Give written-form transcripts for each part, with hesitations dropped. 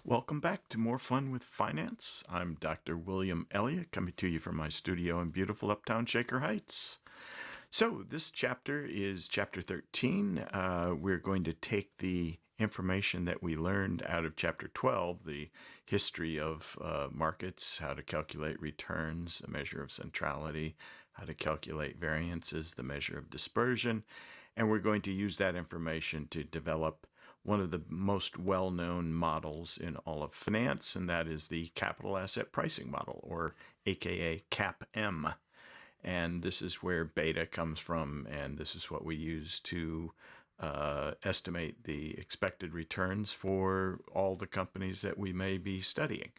Welcome back to More Fun with Finance. I'm Dr. William Elliott, coming to you from my studio in beautiful uptown Shaker Heights. So this chapter is chapter 13. We're going to take the information that we learned out of chapter 12, the history of markets, how to calculate returns, the measure of centrality, how to calculate variances, the measure of dispersion, and we're going to use that information to develop one of the most well-known models in all of finance, and that is the capital asset pricing model, or AKA CAPM. And this is where beta comes from, and this is what we use to estimate the expected returns for all the companies that we may be studying.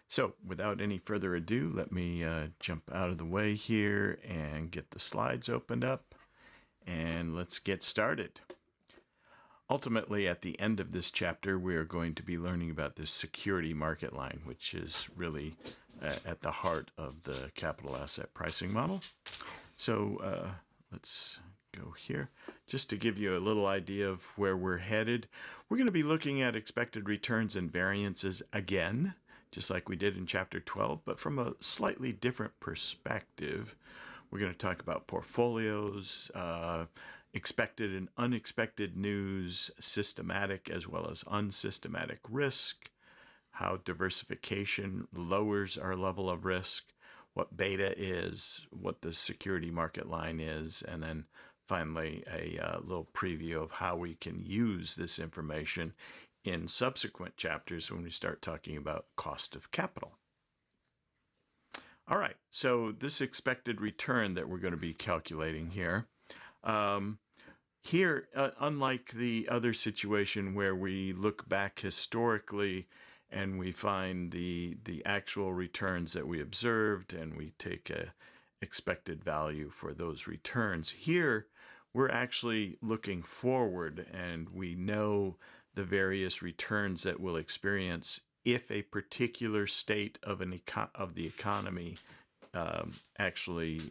So without any further ado, let me jump out of the way here and get the slides opened up, and let's get started. Ultimately, at the end of this chapter, we are going to be learning about this security market line, which is really at the heart of the capital asset pricing model. So let's go here. Just to give you a little idea of where we're headed, we're going to be looking at expected returns and variances again, just like we did in chapter 12, but from a slightly different perspective. We're going to talk about portfolios, expected and unexpected news, systematic as well as unsystematic risk, how diversification lowers our level of risk, what beta is, what the security market line is, and then finally a little preview of how we can use this information in subsequent chapters when we start talking about cost of capital. All right, so this expected return that we're going to be calculating here, unlike the other situation where we look back historically and we find the actual returns that we observed and we take a expected value for those returns, here we're actually looking forward and we know the various returns that we'll experience if a particular state of the economy actually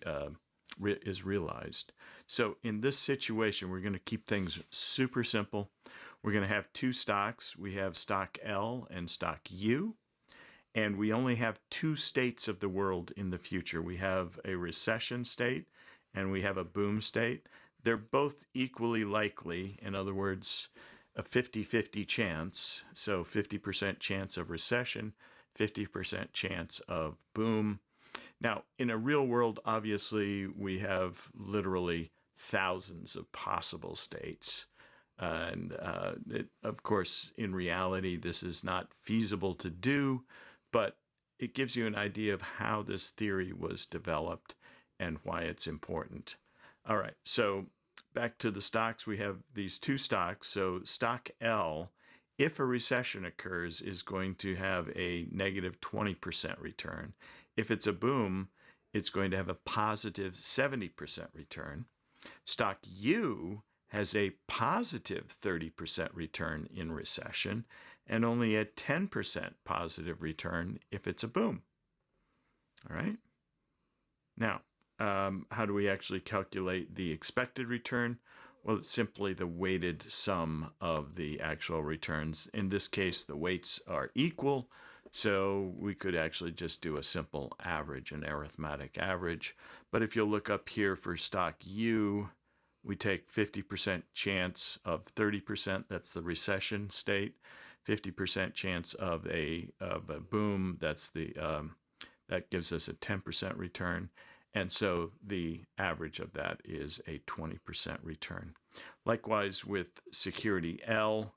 is realized. So in this situation, we're going to keep things super simple. We're going to have two stocks. We have stock L and stock U, and we only have two states of the world in the future. We have a recession state and we have a boom state. They're both equally likely. In other words, a 50-50 chance, so 50% chance of recession, 50% chance of boom. Now, in a real world, obviously, we have literally thousands of possible states. And of course, in reality, this is not feasible to do, but it gives you an idea of how this theory was developed and why it's important. All right, so back to the stocks, we have these two stocks. So stock L, if a recession occurs, is going to have a negative 20% return. If it's a boom, it's going to have a positive 70% return. Stock U has a positive 30% return in recession and only a 10% positive return if it's a boom. All right. Now, how do we actually calculate the expected return? Well, it's simply the weighted sum of the actual returns. In this case, the weights are equal, so we could actually just do a simple average, an arithmetic average. But if you'll look up here for stock U, we take 50% chance of 30%, that's the recession state, 50% chance of a boom, that's that gives us a 10% return. And so the average of that is a 20% return. Likewise with security L,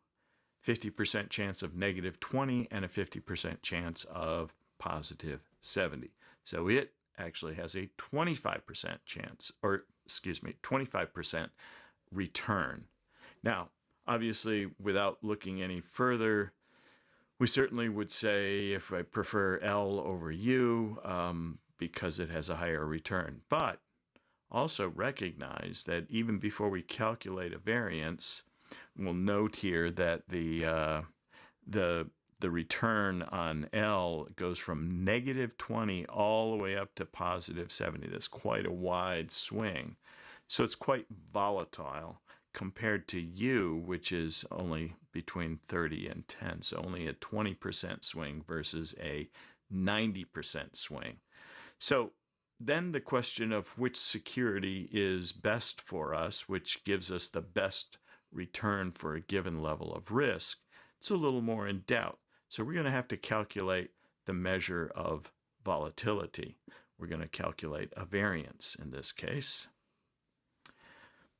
50% chance of negative 20 and a 50% chance of positive 70. So it actually has a 25% chance, or excuse me, 25% return. Now, obviously, without looking any further, we certainly would say if I prefer L over U, because it has a higher return. But also recognize that even before we calculate a variance, we'll note here that the return on L goes from negative 20 all the way up to positive 70. That's quite a wide swing. So it's quite volatile compared to U, which is only between 30 and 10. So only a 20% swing versus a 90% swing. So then the question of which security is best for us, which gives us the best return for a given level of risk, it's a little more in doubt. So we're going to have to calculate the measure of volatility. We're going to calculate a variance in this case.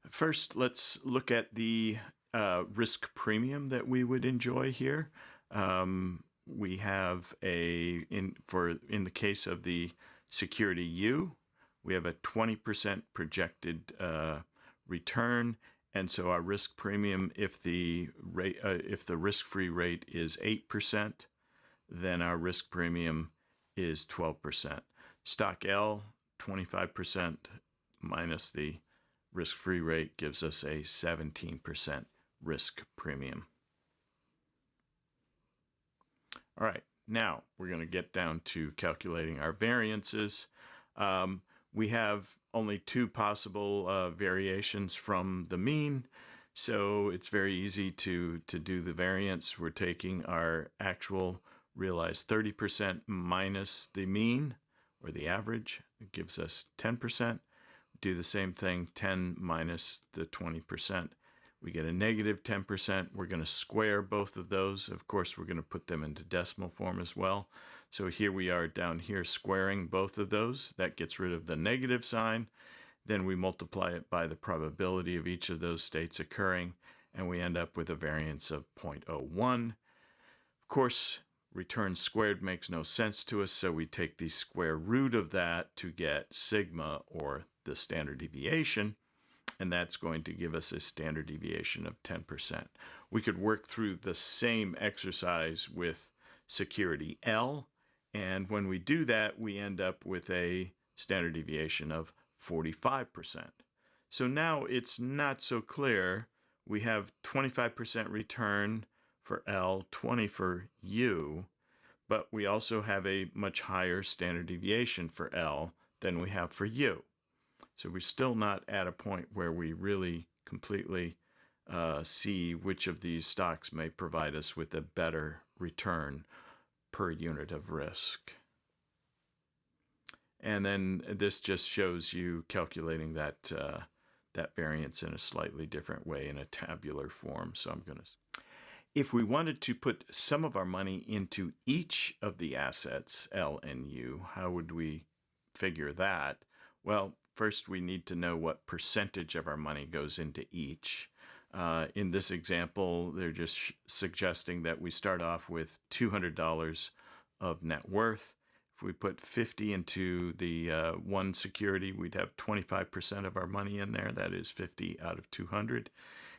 First, let's look at the risk premium that we would enjoy here. We have in the case of the security U, we have a 20% projected return, and so our risk premium, if the risk-free rate is 8%, then our risk premium is 12%. Stock L, 25% minus the risk-free rate gives us a 17% risk premium. All right, now we're going to get down to calculating our variances. We have only two possible variations from the mean, so it's very easy to do the variance. We're taking our actual realized 30% minus the mean, or the average. It gives us 10%. Do the same thing, 10 minus the 20%. We get a negative 10%. We're going to square both of those. Of course, we're going to put them into decimal form as well. So here we are down here squaring both of those. That gets rid of the negative sign. Then we multiply it by the probability of each of those states occurring, and we end up with a variance of 0.01. Of course, return squared makes no sense to us, so we take the square root of that to get sigma, or the standard deviation, and that's going to give us a standard deviation of 10%. We could work through the same exercise with security L, and when we do that, we end up with a standard deviation of 45%. So now it's not so clear. We have 25% return for L, 20 for U, but we also have a much higher standard deviation for L than we have for U. So we're still not at a point where we really completely see which of these stocks may provide us with a better return per unit of risk. And then this just shows you calculating that variance in a slightly different way in a tabular form. So I'm going to... If we wanted to put some of our money into each of the assets, L and U, how would we figure that? Well, first we need to know what percentage of our money goes into each. In this example, they're just suggesting that we start off with $200 of net worth. If we put 50 into the one security, we'd have 25% of our money in there. That is 50 out of 200.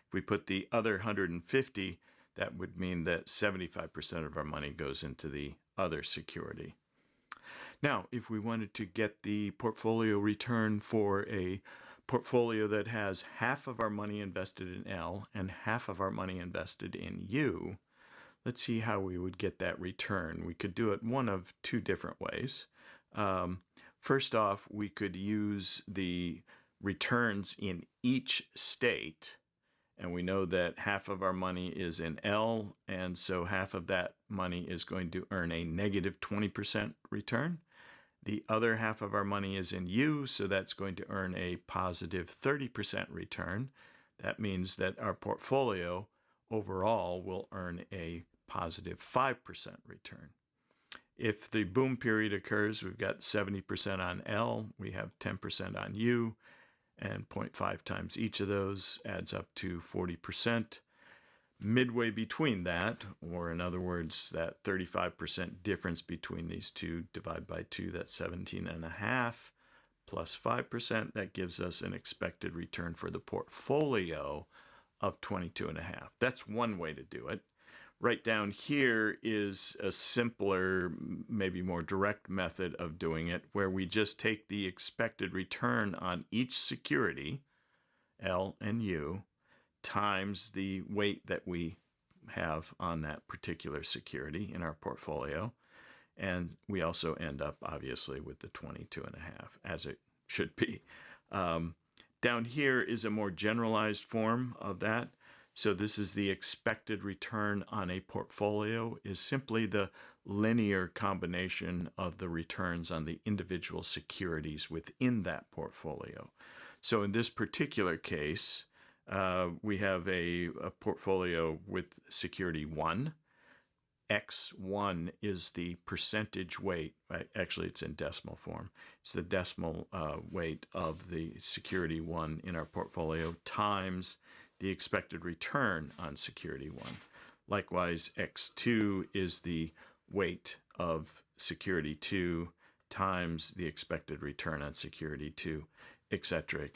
If we put the other 150, that would mean that 75% of our money goes into the other security. Now, if we wanted to get the portfolio return for a portfolio that has half of our money invested in L and half of our money invested in U, let's see how we would get that return. We could do it one of two different ways. First off, we could use the returns in each state, and we know that half of our money is in L, and so half of that money is going to earn a negative 20% return. The other half of our money is in U, so that's going to earn a positive 30% return. That means that our portfolio overall will earn a positive 5% return. If the boom period occurs, we've got 70% on L, we have 10% on U, and 0.5 times each of those adds up to 40%. Midway between that, or in other words, that 35% difference between these two, divide by 2, that's 17.5, plus 5%, that gives us an expected return for the portfolio of 22.5. That's one way to do it. Right down here is a simpler, maybe more direct method of doing it, where we just take the expected return on each security, L and U, times the weight that we have on that particular security in our portfolio. And we also end up, obviously, with the 22.5, as it should be. Down here is a more generalized form of that. So this is the expected return on a portfolio is simply the linear combination of the returns on the individual securities within that portfolio. So in this particular case, we have a portfolio with security 1. X1 is the percentage weight. Actually, it's in decimal form. It's the decimal weight of the security 1 in our portfolio times the expected return on security 1. Likewise, X2 is the weight of security 2 times the expected return on security 2, etc.,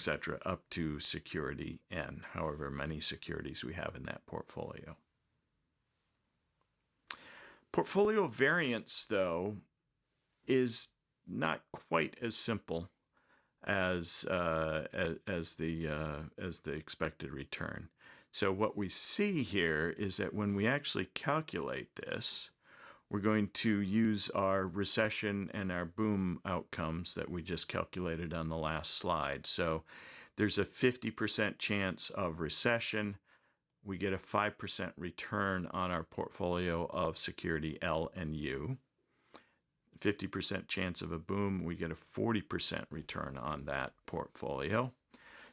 up to security N, however many securities we have in that portfolio. Portfolio variance, though, is not quite as simple as the expected return. So what we see here is that when we actually calculate this, we're going to use our recession and our boom outcomes that we just calculated on the last slide. So there's a 50% chance of recession. We get a 5% return on our portfolio of security L and U. 50% chance of a boom, we get a 40% return on that portfolio.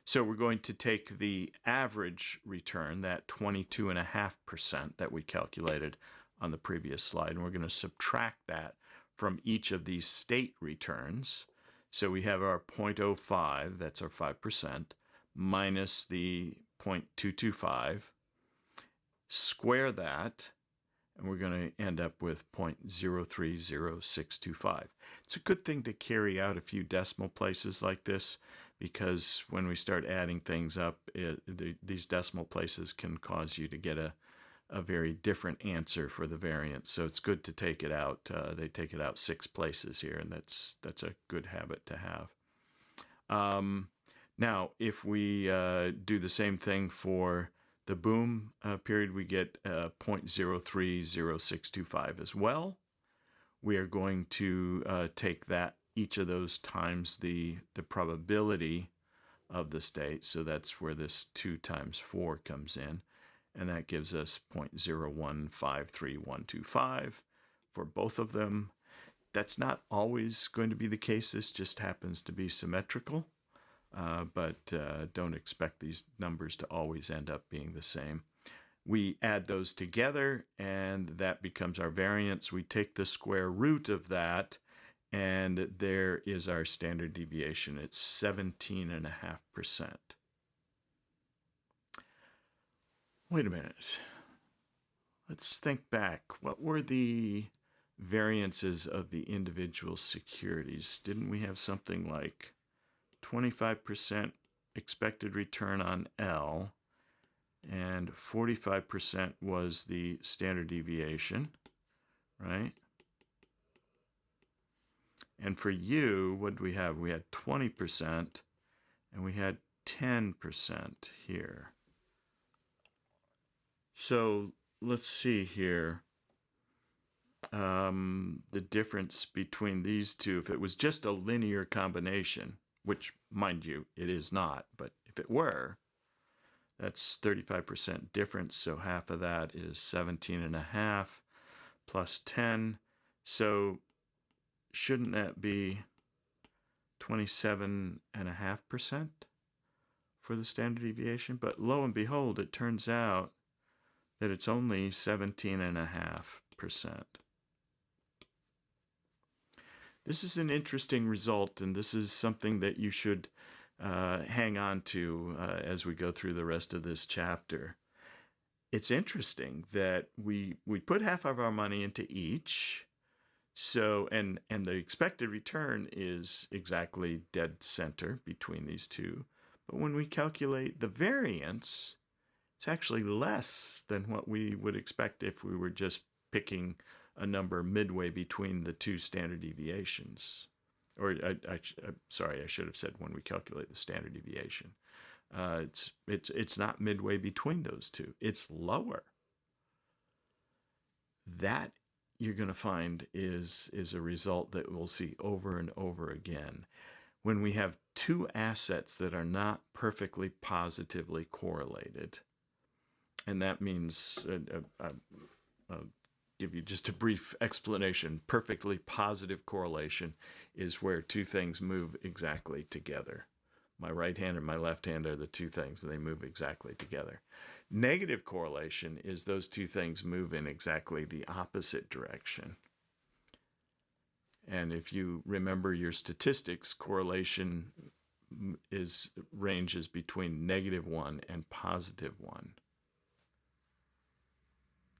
So we're going to take the average return, that 22.5% that we calculated on the previous slide, and we're going to subtract that from each of these state returns. So we have our 0.05, that's our 5%, minus the 0.225, square that, and we're going to end up with 0.030625. It's a good thing to carry out a few decimal places like this, because when we start adding things up, these decimal places can cause you to get a very different answer for the variance. So it's good to take it out. They take it out 6 places here, and that's a good habit to have. Now, if we do the same thing for the boom period, we get 0.030625 as well. We are going to take that, each of those times the probability of the state. So that's where this 2 times 4 comes in. And that gives us 0.0153125 for both of them. That's not always going to be the case. This just happens to be symmetrical. But don't expect these numbers to always end up being the same. We add those together, and that becomes our variance. We take the square root of that, and there is our standard deviation. It's 17.5%. Wait a minute. Let's think back. What were the variances of the individual securities? Didn't we have something like 25% expected return on L, and 45% was the standard deviation, right? And for U, what did we have? We had 20%, and we had 10% here. So let's see here. The difference between these two, if it was just a linear combination, which, mind you, it is not, but if it were, that's 35% difference, so half of that is 17.5 plus 10. So shouldn't that be 27.5% for the standard deviation? But lo and behold, it turns out that it's only 17.5%. This is an interesting result, and this is something that you should hang on to as we go through the rest of this chapter. It's interesting that we put half of our money into each, so and the expected return is exactly dead center between these two. But when we calculate the variance, it's actually less than what we would expect if we were just picking a number midway between the two standard deviations. Or, sorry, I should have said when we calculate the standard deviation. It's not midway between those two. It's lower. That, you're going to find, is a result that we'll see over and over again. When we have two assets that are not perfectly positively correlated, And that means, I'll give you just a brief explanation. Perfectly positive correlation is where two things move exactly together. My right hand and my left hand are the two things, and they move exactly together. Negative correlation is those two things move in exactly the opposite direction. And if you remember your statistics, correlation ranges between -1 and +1.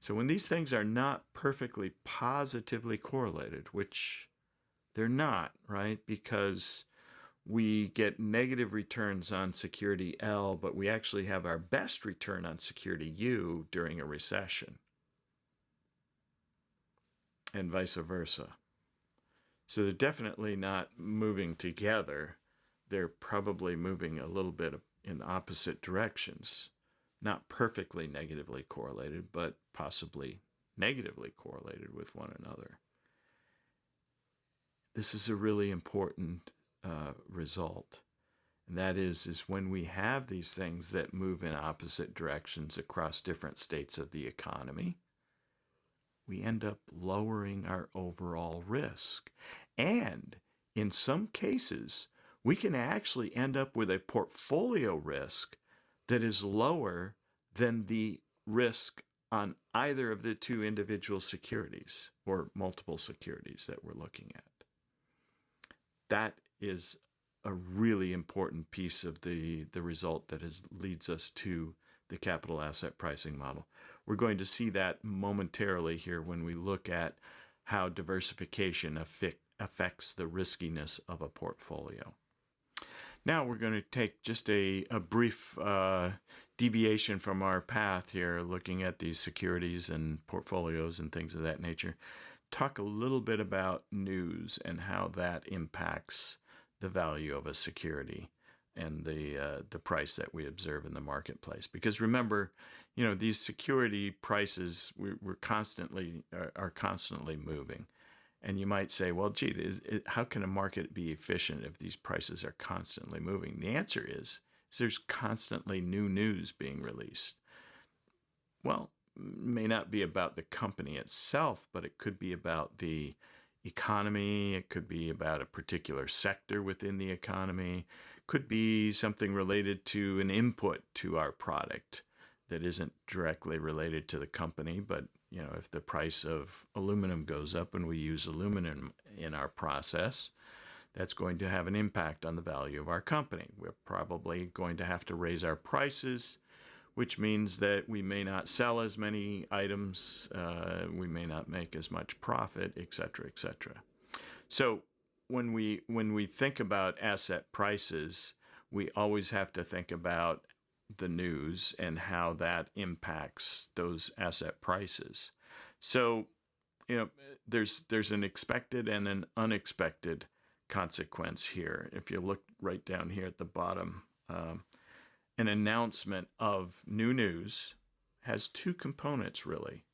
So when these things are not perfectly positively correlated, which they're not, right? Because we get negative returns on security L, but we actually have our best return on security U during a recession, and vice versa. So they're definitely not moving together. They're probably moving a little bit in opposite directions. Not perfectly negatively correlated, but possibly negatively correlated with one another. This is a really important result. And that is when we have these things that move in opposite directions across different states of the economy, we end up lowering our overall risk. And in some cases, we can actually end up with a portfolio risk that is lower than the risk on either of the two individual securities or multiple securities that we're looking at. That is a really important piece of the result that leads us to the capital asset pricing model. We're going to see that momentarily here when we look at how diversification affects the riskiness of a portfolio. Now we're going to take just a brief deviation from our path here, looking at these securities and portfolios and things of that nature. Talk a little bit about news and how that impacts the value of a security and the price that we observe in the marketplace. Because remember, these security prices are constantly moving. And you might say, well, gee, how can a market be efficient if these prices are constantly moving? The answer is there's constantly new news being released. Well, it may not be about the company itself, but it could be about the economy. It could be about a particular sector within the economy. It could be something related to an input to our product that isn't directly related to the company, but if the price of aluminum goes up and we use aluminum in our process, that's going to have an impact on the value of our company. We're probably going to have to raise our prices, which means that we may not sell as many items, we may not make as much profit, et cetera, et cetera. So when we think about asset prices, we always have to think about the news and how that impacts those asset prices. So, there's an expected and an unexpected consequence here. If you look right down here at the bottom, an announcement of new news has two components, really: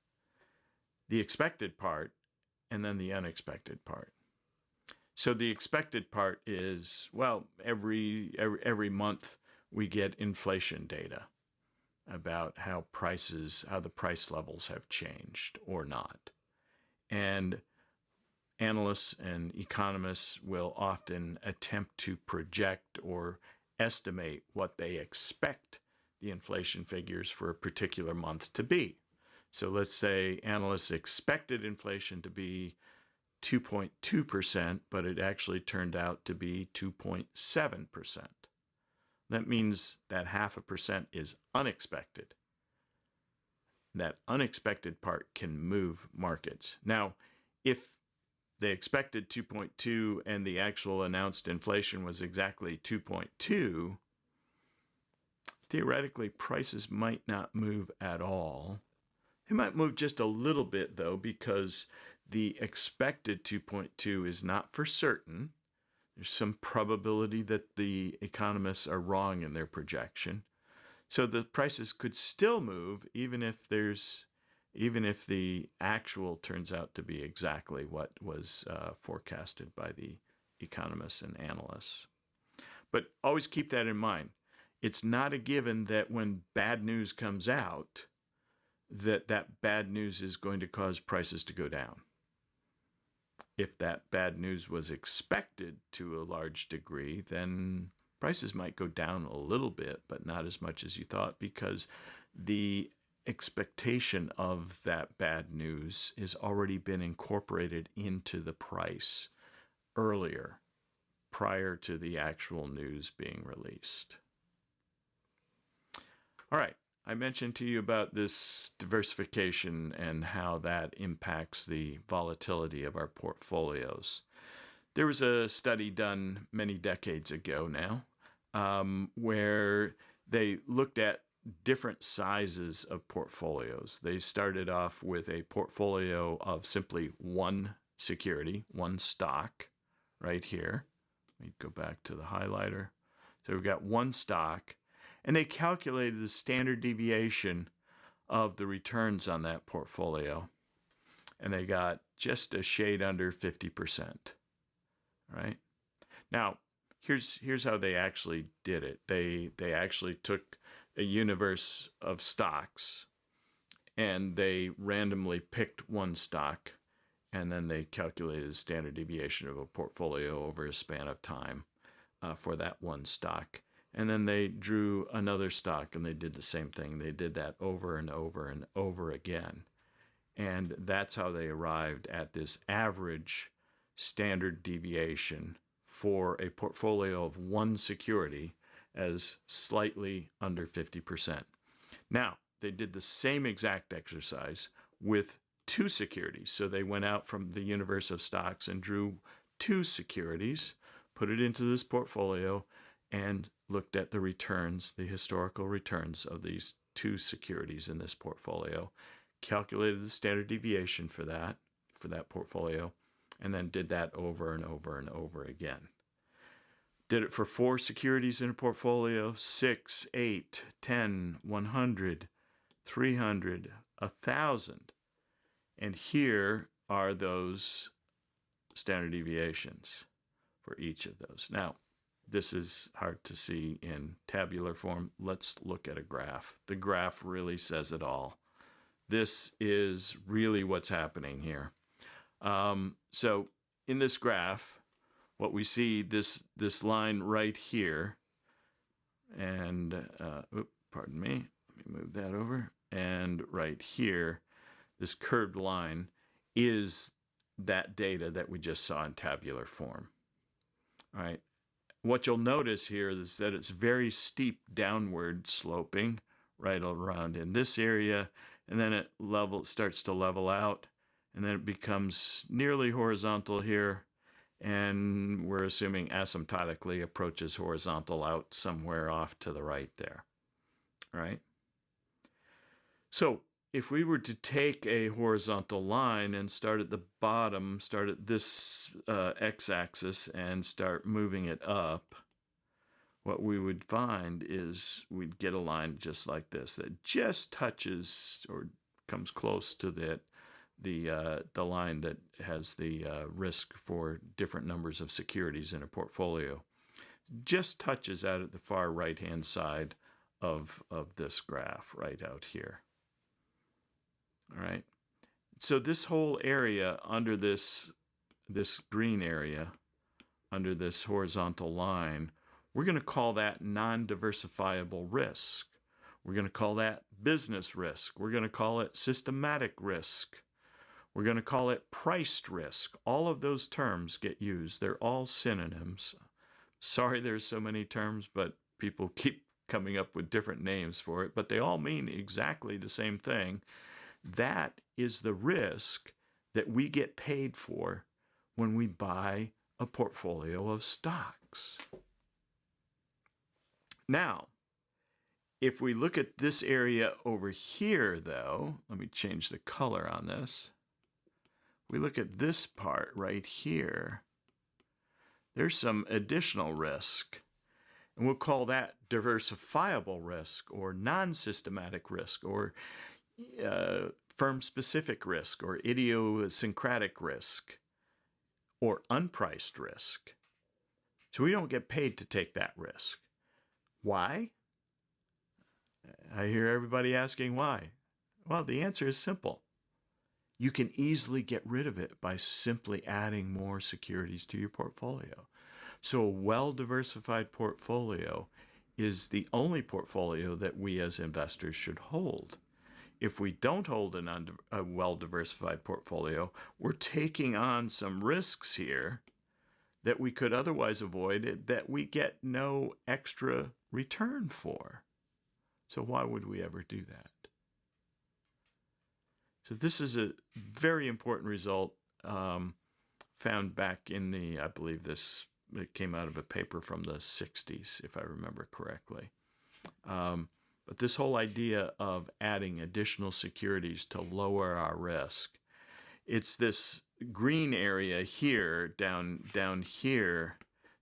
the expected part and then the unexpected part. So the expected part is, well, every month we get inflation data about how the price levels have changed or not. And analysts and economists will often attempt to project or estimate what they expect the inflation figures for a particular month to be. So let's say analysts expected inflation to be 2.2%, but it actually turned out to be 2.7%. That means that 0.5% is unexpected. That unexpected part can move markets. Now, if they expected 2.2 and the actual announced inflation was exactly 2.2, theoretically prices might not move at all. They might move just a little bit, though, because the expected 2.2 is not for certain. There's some probability that the economists are wrong in their projection. So the prices could still move even if the actual turns out to be exactly what was forecasted by the economists and analysts. But always keep that in mind. It's not a given that when bad news comes out, that that bad news is going to cause prices to go down. If that bad news was expected to a large degree, then prices might go down a little bit, but not as much as you thought, because the expectation of that bad news has already been incorporated into the price earlier, prior to the actual news being released. All right, I mentioned to you about this diversification and how that impacts the volatility of our portfolios. There was a study done many decades ago now, where they looked at different sizes of portfolios. They started off with a portfolio of simply one security, one stock, right here. Let me go back to the highlighter. So we've got one stock, and they calculated the standard deviation of the returns on that portfolio, and they got just a shade under 50%. Right? Now, here's how they actually did it. They actually took a universe of stocks, and they randomly picked one stock, and then they calculated the standard deviation of a portfolio over a span of time for that one stock. And then they drew another stock, and they did the same thing. They did that over and over and over again. And that's how they arrived at this average standard deviation for a portfolio of one security as slightly under 50%. Now, they did the same exact exercise with two securities. So they went out from the universe of stocks and drew two securities, put it into this portfolio, and looked at the returns, the historical returns of these two securities in this portfolio, calculated the standard deviation for that portfolio, and then did that over and over and over again. Did it for 4 securities in a portfolio, 6, 8, 10, 100, 300, 1,000. And here are those standard deviations for each of those. Now, this is hard to see in tabular form. Let's look at a graph. The graph really says it all. This is really what's happening here. So in this graph, what we see, this line right here, and pardon me, let me move that over, and right here, this curved line is that data that we just saw in tabular form. All right. What you'll notice here is that it's very steep downward sloping right around in this area, and then it starts to level out, and then it becomes nearly horizontal here, and we're assuming asymptotically approaches horizontal out somewhere off to the right there. All right. So if we were to take a horizontal line and start at the bottom, start at this x-axis and start moving it up, what we would find is we'd get a line just like this that just touches or comes close to the line that has the risk for different numbers of securities in a portfolio. Just touches out at the far right-hand side of this graph right out here. All right. So this whole area under this green area, under this horizontal line, we're going to call that non-diversifiable risk. We're going to call that business risk. We're going to call it systematic risk. We're going to call it priced risk. All of those terms get used. They're all synonyms. Sorry there's so many terms, but people keep coming up with different names for it, but they all mean exactly the same thing. That is the risk that we get paid for when we buy a portfolio of stocks. Now, if we look at this area over here, though, let me change the color on this. We look at this part right here, there's some additional risk. And we'll call that diversifiable risk or non-systematic risk or firm-specific risk or idiosyncratic risk or unpriced risk. So we don't get paid to take that risk. Why? I hear everybody asking why. Well, the answer is simple. You can easily get rid of it by simply adding more securities to your portfolio. So a well-diversified portfolio is the only portfolio that we as investors should hold. If we don't hold a well-diversified portfolio, we're taking on some risks here that we could otherwise avoid that we get no extra return for. So why would we ever do that? So this is a very important result found back in I believe it came out of a paper from the 60s, if I remember correctly. But this whole idea of adding additional securities to lower our risk, it's this green area here, down here,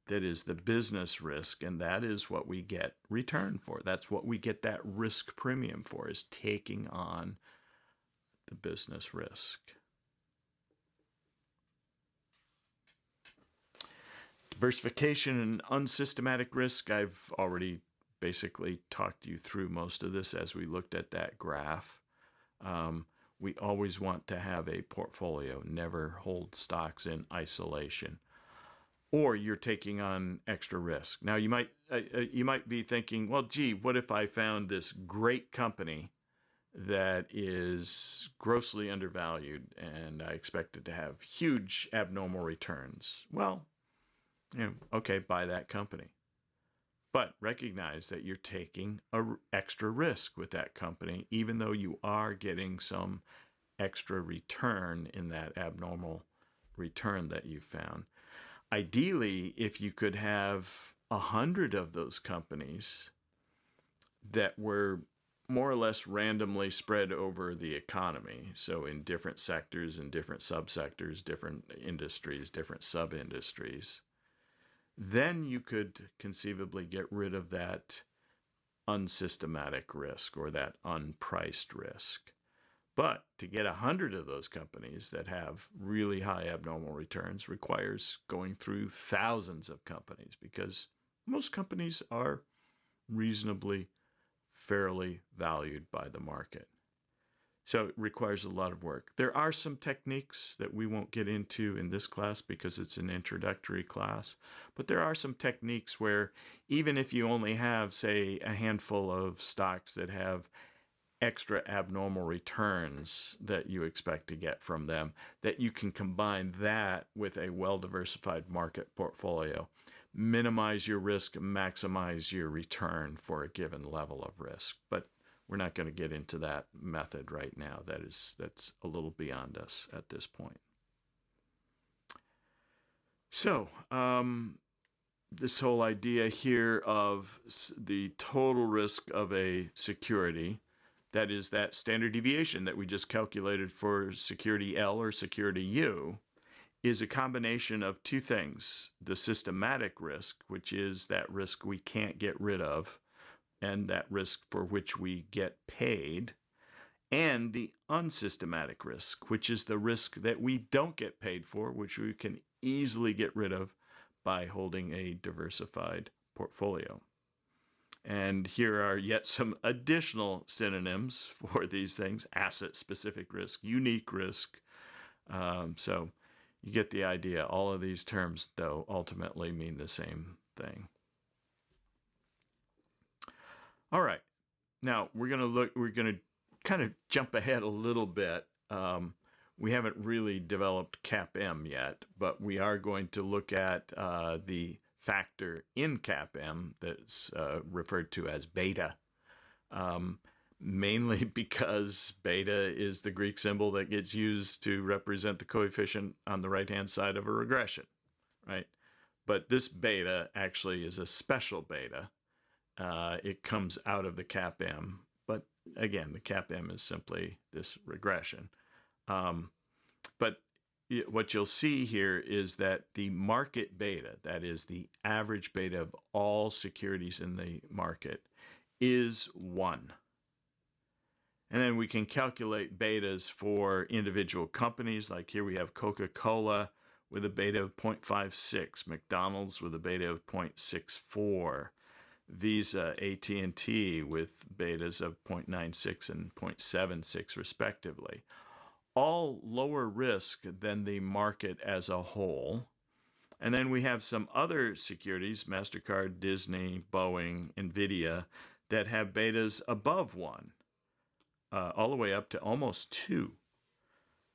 that is the business risk, and that is what we get return for. That's what we get that risk premium for, is taking on the business risk. Diversification and unsystematic risk, I've already basically talked you through most of this as we looked at that graph. We always want to have a portfolio, never hold stocks in isolation, or you're taking on extra risk. Now you might be thinking, well, gee, what if I found this great company that is grossly undervalued and I expect it to have huge abnormal returns? Well, okay, buy that company. But recognize that you're taking an extra risk with that company, even though you are getting some extra return in that abnormal return that you found. Ideally, if you could have 100 of those companies that were more or less randomly spread over the economy, so in different sectors and different subsectors, different industries, different sub-industries, then you could conceivably get rid of that unsystematic risk or that unpriced risk. But to get 100 of those companies that have really high abnormal returns requires going through thousands of companies, because most companies are reasonably fairly valued by the market. So it requires a lot of work. There are some techniques that we won't get into in this class because it's an introductory class, but there are some techniques where even if you only have, say, a handful of stocks that have extra abnormal returns that you expect to get from them, that you can combine that with a well-diversified market portfolio. Minimize your risk, maximize your return for a given level of risk. But we're not going to get into that method right now. That's a little beyond us at this point. So this whole idea here of the total risk of a security, that is that standard deviation that we just calculated for security L or security U, is a combination of two things: the systematic risk, which is that risk we can't get rid of, and that risk for which we get paid, and the unsystematic risk, which is the risk that we don't get paid for, which we can easily get rid of by holding a diversified portfolio. And here are yet some additional synonyms for these things: asset-specific risk, unique risk. So you get the idea. All of these terms, though, ultimately mean the same thing. All right, now we're going to kind of jump ahead a little bit. We haven't really developed CAPM yet, but we are going to look at the factor in CAPM that's referred to as beta, mainly because beta is the Greek symbol that gets used to represent the coefficient on the right-hand side of a regression, right? But this beta actually is a special beta. It comes out of the CAPM, but again, the CAPM is simply this regression. But what you'll see here is that the market beta, that is the average beta of all securities in the market, is 1. And then we can calculate betas for individual companies. Like here we have Coca-Cola with a beta of 0.56, McDonald's with a beta of 0.64. Visa, AT&T with betas of 0.96 and 0.76 respectively. All lower risk than the market as a whole. And then we have some other securities, MasterCard, Disney, Boeing, NVIDIA, that have betas above 1, all the way up to almost 2.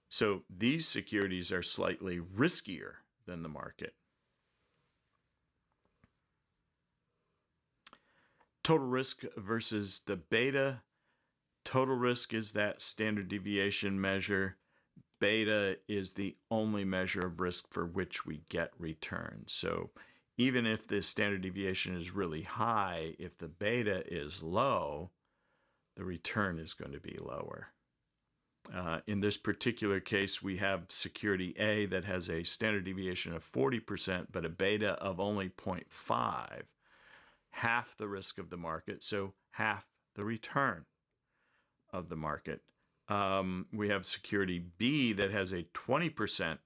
So these securities are slightly riskier than the market. Total risk versus the beta. Total risk is that standard deviation measure. Beta is the only measure of risk for which we get returns. So even if the standard deviation is really high, if the beta is low, the return is going to be lower. In this particular case, we have security A that has a standard deviation of 40%, but a beta of only 0.5, half the risk of the market, so half the return of the market. We have security B that has a 20%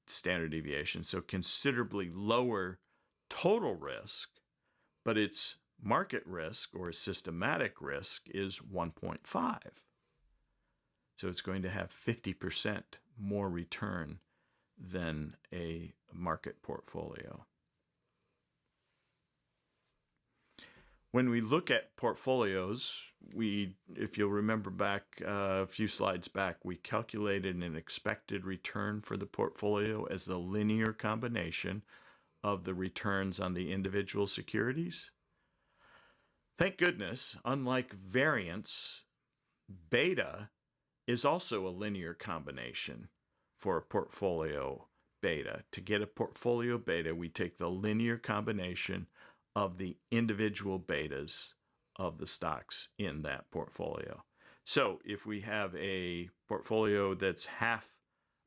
standard deviation, so considerably lower total risk, but its market risk or systematic risk is 1.5. So it's going to have 50% more return than a market portfolio. When we look at portfolios, if you'll remember back a few slides back, we calculated an expected return for the portfolio as the linear combination of the returns on the individual securities. Thank goodness, unlike variance, beta is also a linear combination for a portfolio beta. To get a portfolio beta, we take the linear combination of the individual betas of the stocks in that portfolio. So if we have a portfolio that's half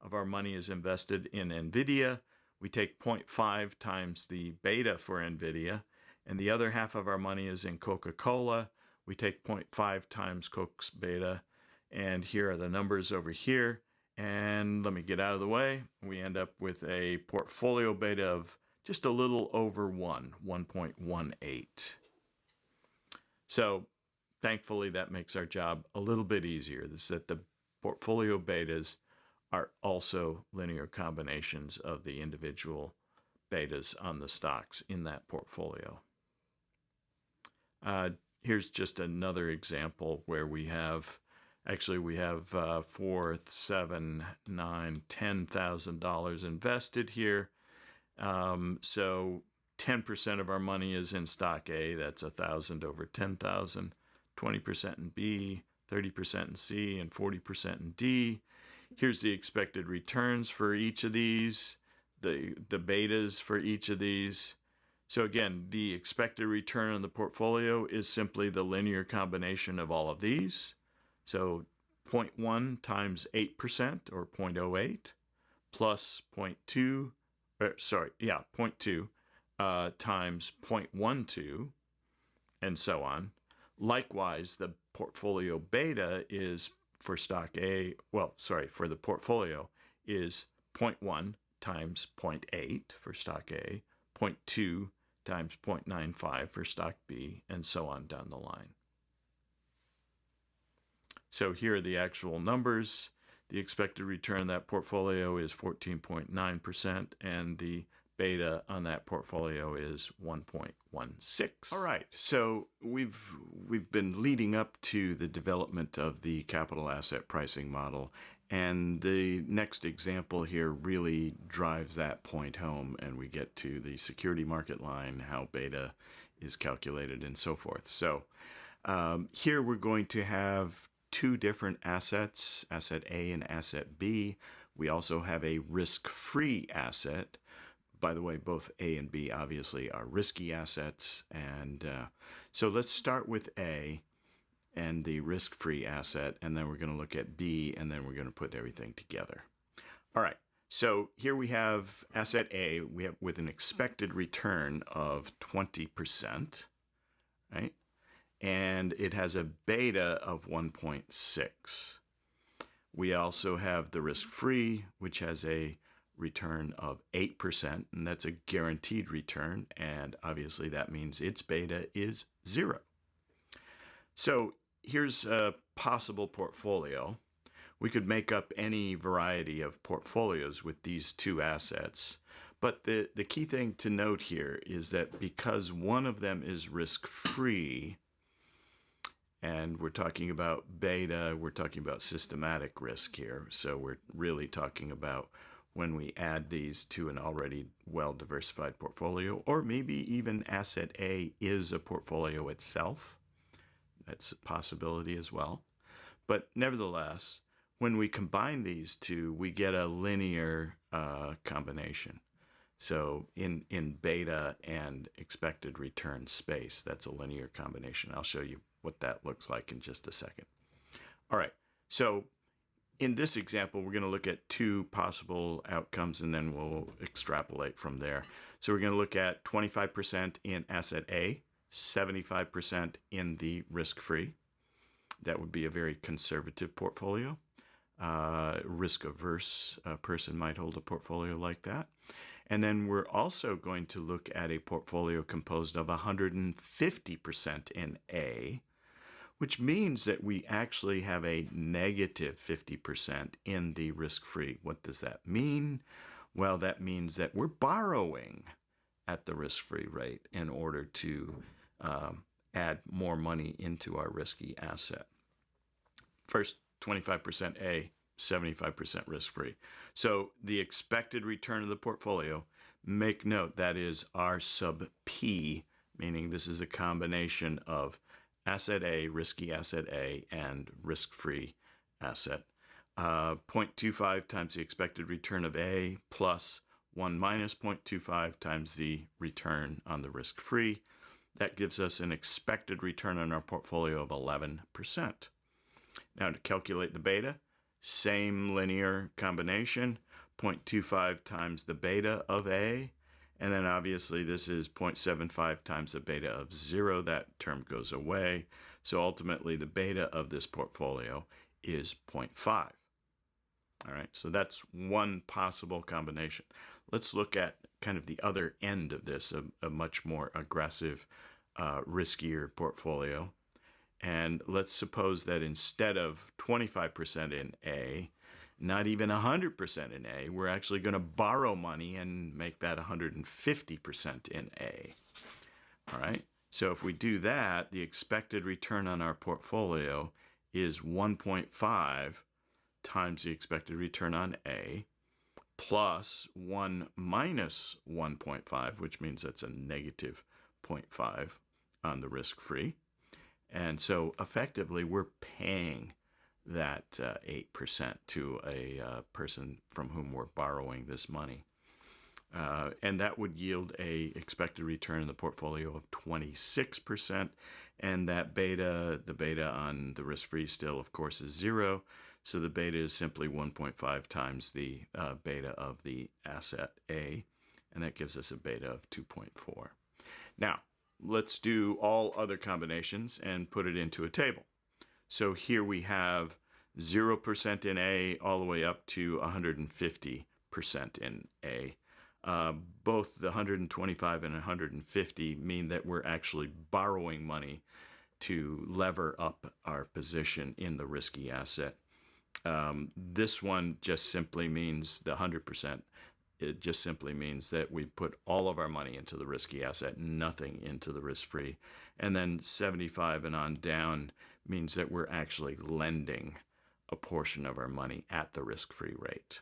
of our money is invested in NVIDIA, we take 0.5 times the beta for NVIDIA, and the other half of our money is in Coca-Cola, we take 0.5 times Coke's beta, and here are the numbers over here, and let me get out of the way. We end up with a portfolio beta of just a little over 1.18. So thankfully that makes our job a little bit easier. This is that the portfolio betas are also linear combinations of the individual betas on the stocks in that portfolio. Here's just another example where we have $4,000, $7,000, $9,000, $10,000 invested here. So 10% of our money is in stock A, that's 1,000 over 10,000, 20% in B, 30% in C, and 40% in D. Here's the expected returns for each of these, the betas for each of these. So again, the expected return on the portfolio is simply the linear combination of all of these. So 0.1 times 8% or 0.08 plus 0.2 times 0.12, and so on. Likewise, the portfolio beta is for stock A, for the portfolio is 0.1 times 0.8 for stock A, 0.2 times 0.95 for stock B, and so on down the line. So here are the actual numbers. The expected return on that portfolio is 14.9%, and the beta on that portfolio is 1.16. All right, so we've been leading up to the development of the capital asset pricing model, and the next example here really drives that point home, and we get to the security market line, how beta is calculated, and so forth. So here we're going to have two different assets, asset A and asset B. We also have a risk-free asset. By the way, both A and B obviously are risky assets. And so let's start with A and the risk-free asset, and then we're going to look at B, and then we're going to put everything together. All right, so here we have asset A with an expected return of 20%, right? And it has a beta of 1.6. We also have the risk-free, which has a return of 8%, and that's a guaranteed return, and obviously that means its beta is 0. So here's a possible portfolio. We could make up any variety of portfolios with these two assets, but the key thing to note here is that because one of them is risk-free, and we're talking about beta, we're talking about systematic risk here, so we're really talking about when we add these to an already well-diversified portfolio, or maybe even asset A is a portfolio itself. That's a possibility as well. But nevertheless, when we combine these two, we get a linear combination. So in beta and expected return space, that's a linear combination. I'll show you what that looks like in just a second. All right, so in this example, we're going to look at two possible outcomes, and then we'll extrapolate from there. So we're going to look at 25% in asset A, 75% in the risk-free. That would be a very conservative portfolio. Risk-averse person might hold a portfolio like that. And then we're also going to look at a portfolio composed of 150% in A, which means that we actually have a negative 50% in the risk-free. What does that mean? Well, that means that we're borrowing at the risk-free rate in order to add more money into our risky asset. First, 25% A, 75% risk-free. So the expected return of the portfolio, make note that is R sub P, meaning this is a combination of asset A, risky asset A, and risk-free asset. 0.25 times the expected return of A plus 1 minus 0.25 times the return on the risk-free. That gives us an expected return on our portfolio of 11%. Now to calculate the beta, same linear combination, 0.25 times the beta of A, and then obviously this is 0.75 times the beta of 0. That term goes away. So ultimately the beta of this portfolio is 0.5. All right, so that's one possible combination. Let's look at kind of the other end of this, a much more aggressive, riskier portfolio. And let's suppose that instead of 25% in A, not even 100% in A, we're actually going to borrow money and make that 150% in A. All right, so if we do that, the expected return on our portfolio is 1.5 times the expected return on A plus 1 minus 1.5, which means that's a negative 0.5 on the risk-free. And so effectively, we're paying that 8% to a person from whom we're borrowing this money. And that would yield a expected return in the portfolio of 26%. And that beta, the beta on the risk-free still, of course, is 0. So the beta is simply 1.5 times the beta of the asset A. And that gives us a beta of 2.4. Now, let's do all other combinations and put it into a table. So here we have 0% in A all the way up to 150% in A. Both the 125 and 150 mean that we're actually borrowing money to lever up our position in the risky asset. This one just simply means the 100%. It just simply means that we put all of our money into the risky asset, nothing into the risk-free. And then 75 and on down means that we're actually lending a portion of our money at the risk-free rate.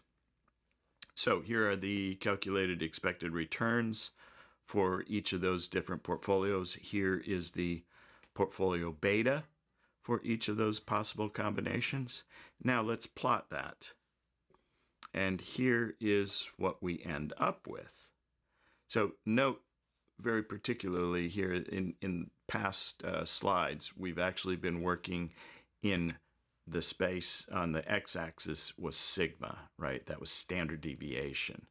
So here are the calculated expected returns for each of those different portfolios. Here is the portfolio beta for each of those possible combinations. Now let's plot that. And here is what we end up with. So note very particularly here in past slides, we've actually been working in the space on the x-axis was sigma, right? That was standard deviation.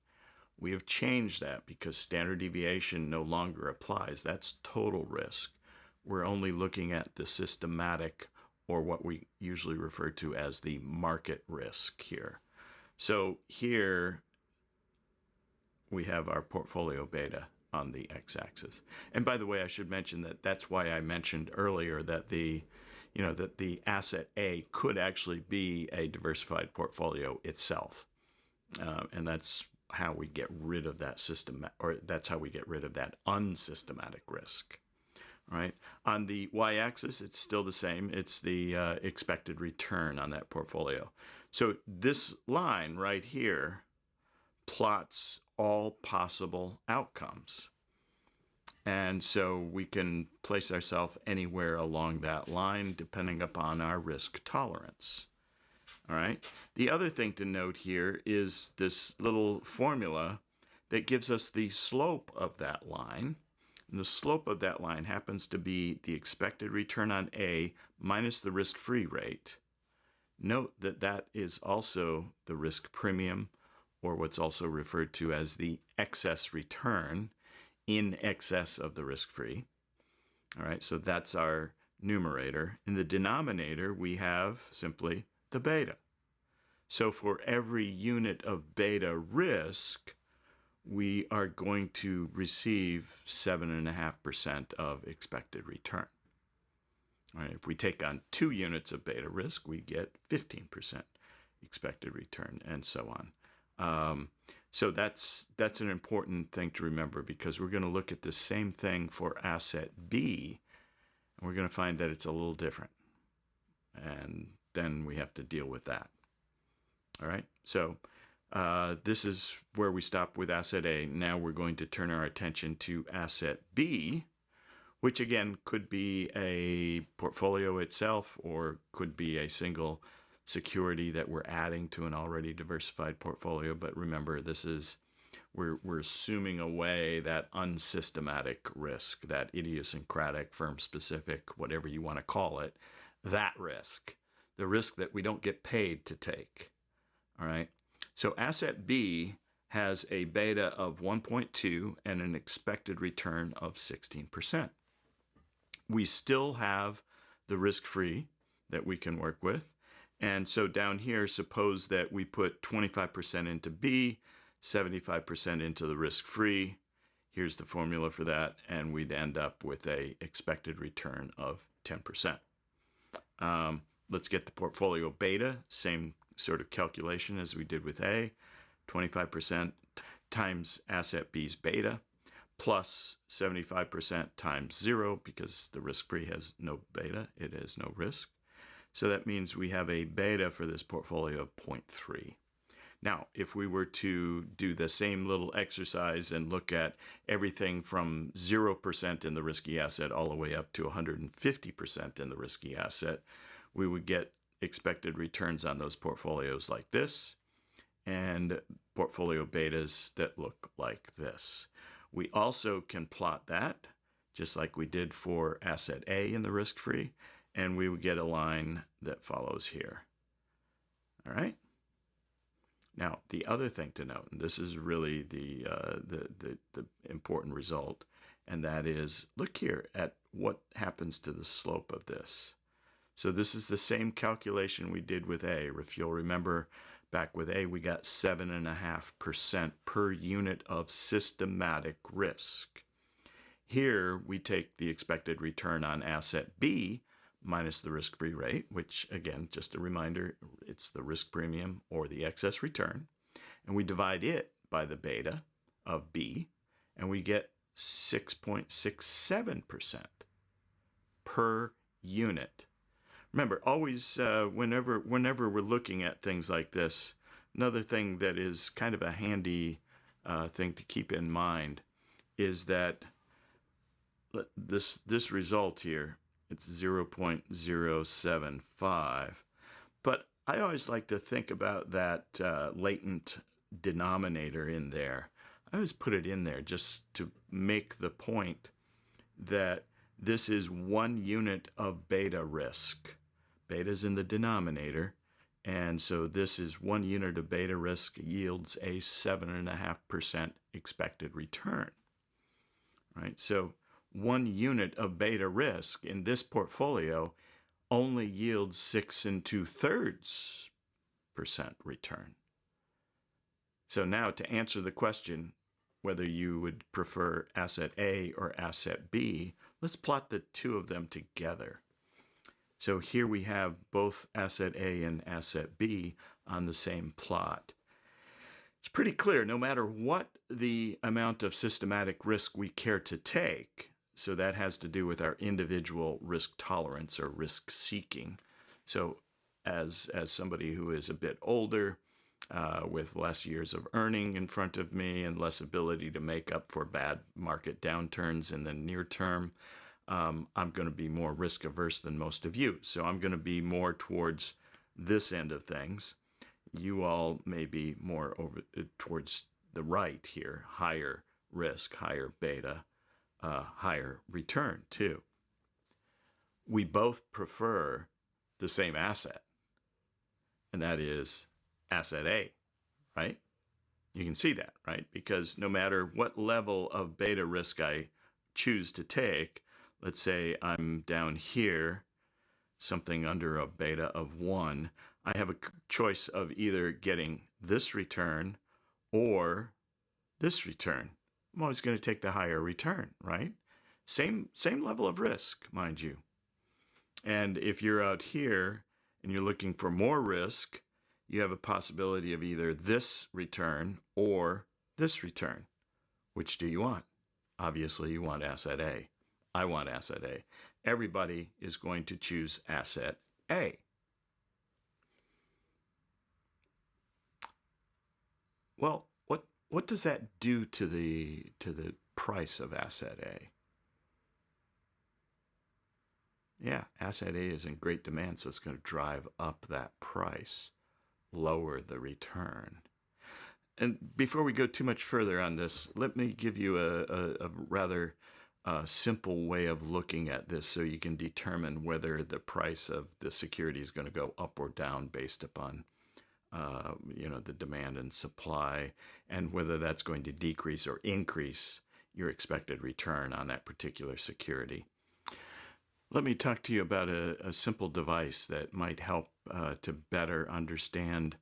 We have changed that because standard deviation no longer applies. That's total risk. We're only looking at the systematic, or what we usually refer to as the market risk here. So here, we have our portfolio beta on the x-axis. And by the way, I should mention that that's why I mentioned earlier that the asset A could actually be a diversified portfolio itself, and that's how we get rid of that that's how we get rid of that unsystematic risk. Right? On the y-axis, it's still the same. It's the expected return on that portfolio. So this line right here plots all possible outcomes. And so we can place ourselves anywhere along that line depending upon our risk tolerance. All right. The other thing to note here is this little formula that gives us the slope of that line. And the slope of that line happens to be the expected return on A minus the risk-free rate. Note that that is also the risk premium, or what's also referred to as the excess return in excess of the risk-free. All right, so that's our numerator. In the denominator, we have simply the beta. So for every unit of beta risk, we are going to receive 7.5% of expected return. All right, if we take on 2 units of beta risk, we get 15% expected return, and so on. So that's an important thing to remember, because we're going to look at the same thing for asset B, and we're going to find that it's a little different. And then we have to deal with that. All right, so this is where we stop with asset A. Now we're going to turn our attention to asset B, which again could be a portfolio itself or could be a single security that we're adding to an already diversified portfolio. But remember, this is we're assuming away that unsystematic risk, that idiosyncratic, firm-specific, whatever you want to call it, that risk, the risk that we don't get paid to take. All right. So asset B has a beta of 1.2 and an expected return of 16%. We still have the risk-free that we can work with. And so down here, suppose that we put 25% into B, 75% into the risk-free. Here's the formula for that, and we'd end up with a expected return of 10%. Let's get the portfolio beta, same sort of calculation as we did with A, 25% times asset B's beta, plus 75% times 0, because the risk-free has no beta, it has no risk. So that means we have a beta for this portfolio of 0.3. Now, if we were to do the same little exercise and look at everything from 0% in the risky asset all the way up to 150% in the risky asset, we would get expected returns on those portfolios like this, and portfolio betas that look like this. We also can plot that, just like we did for asset A in the risk-free, and we would get a line that follows here. All right? Now, the other thing to note, and this is really the important result, and that is, look here at what happens to the slope of this. So this is the same calculation we did with A. If you'll remember, back with A, we got 7.5% per unit of systematic risk. Here, we take the expected return on asset B minus the risk-free rate, which, again, just a reminder, it's the risk premium or the excess return, and we divide it by the beta of B, and we get 6.67% per unit. Remember, always, whenever we're looking at things like this, another thing that is kind of a handy thing to keep in mind is that this result here, it's 0.075. But I always like to think about that latent denominator in there. I always put it in there just to make the point that this is 1 unit of beta risk. Beta's in the denominator, and so this is 1 unit of beta risk yields a 7.5% expected return. Right? So 1 unit of beta risk in this portfolio only yields 6 2/3% return. So now, to answer the question, whether you would prefer asset A or asset B, let's plot the two of them together. So here we have both asset A and asset B on the same plot. It's pretty clear, no matter what the amount of systematic risk we care to take, so that has to do with our individual risk tolerance or risk seeking. So as somebody who is a bit older, with less years of earning in front of me and less ability to make up for bad market downturns in the near term, I'm going to be more risk averse than most of you. So I'm going to be more towards this end of things. You all may be more over towards the right here, higher risk, higher beta, higher return too. We both prefer the same asset, and that is asset A, right? You can see that, right? Because no matter what level of beta risk I choose to take, let's say I'm down here, something under a beta of 1, I have a choice of either getting this return or this return. I'm always going to take the higher return, right? Same level of risk, mind you. And if you're out here and you're looking for more risk, you have a possibility of either this return or this return. Which do you want? Obviously, you want asset A. I want asset A. Everybody is going to choose asset A. Well, what does that do to the price of asset A? Yeah, asset A is in great demand, so it's going to drive up that price, lower the return. And before we go too much further on this, let me give you a rather simple way of looking at this so you can determine whether the price of the security is going to go up or down based upon the demand and supply, and whether that's going to decrease or increase your expected return on that particular security. Let me talk to you about a simple device that might help to better understand